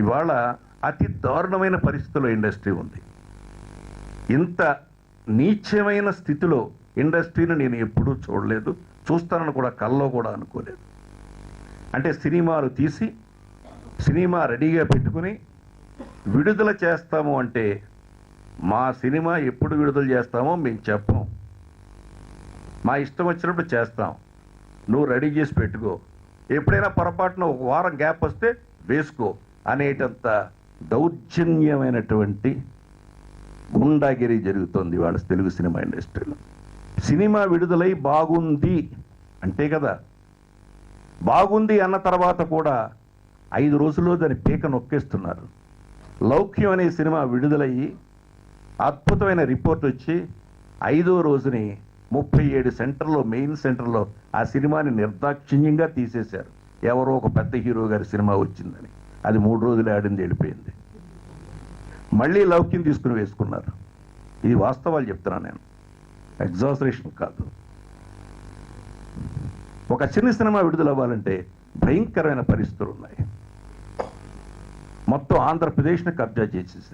ఇవాళ అతి దారుణమైన పరిస్థితిలో ఇండస్ట్రీ ఉంది. ఇంత నీచమైన స్థితిలో ఇండస్ట్రీని నేను ఎప్పుడూ చూడలేదు, చూస్తానని కూడా కల్లో కూడా అనుకోలేదు. అంటే సినిమాలు తీసి సినిమా రెడీగా పెట్టుకుని విడుదల చేస్తాము అంటే మా సినిమా ఎప్పుడు విడుదల చేస్తామో మేము చెప్పం, మా ఇష్టం వచ్చినప్పుడు చేస్తాం, నువ్వు రెడీ చేసి పెట్టుకో, ఎప్పుడైనా పొరపాటున ఒక వారం గ్యాప్ వస్తే వేసుకో అనేటంత దౌర్జన్యమైనటువంటి గుండాగిరి జరుగుతోంది వాళ్ళ తెలుగు సినిమా ఇండస్ట్రీలో. సినిమా విడుదలై బాగుంది అంటే కదా, బాగుంది అన్న తర్వాత కూడా 5 రోజుల్లో దాని పీక నొక్కేస్తున్నారు. లౌక్యం అనే సినిమా విడుదలయ్యి అద్భుతమైన రిపోర్ట్ వచ్చి 5వ రోజుని 37 సెంటర్లో, మెయిన్ సెంటర్లో ఆ సినిమాని నిర్దాక్షిణ్యంగా తీసేశారు. ఎవరో ఒక పెద్ద హీరో గారి సినిమా వచ్చిందని, అది 3 రోజులు ఆడింది, వెళ్ళిపోయింది. మళ్ళీ లౌక్యం తీసుకుని వేసుకున్నారు. ఇది వాస్తవాలు చెప్తున్నాను నేను, ఎగ్జాజరేషన్ కాదు. ఒక చిన్న సినిమా విడుదల అవ్వాలంటే భయంకరమైన పరిస్థితులు ఉన్నాయి. మొత్తం ఆంధ్రప్రదేశ్ని కబ్జా చేసేసారు.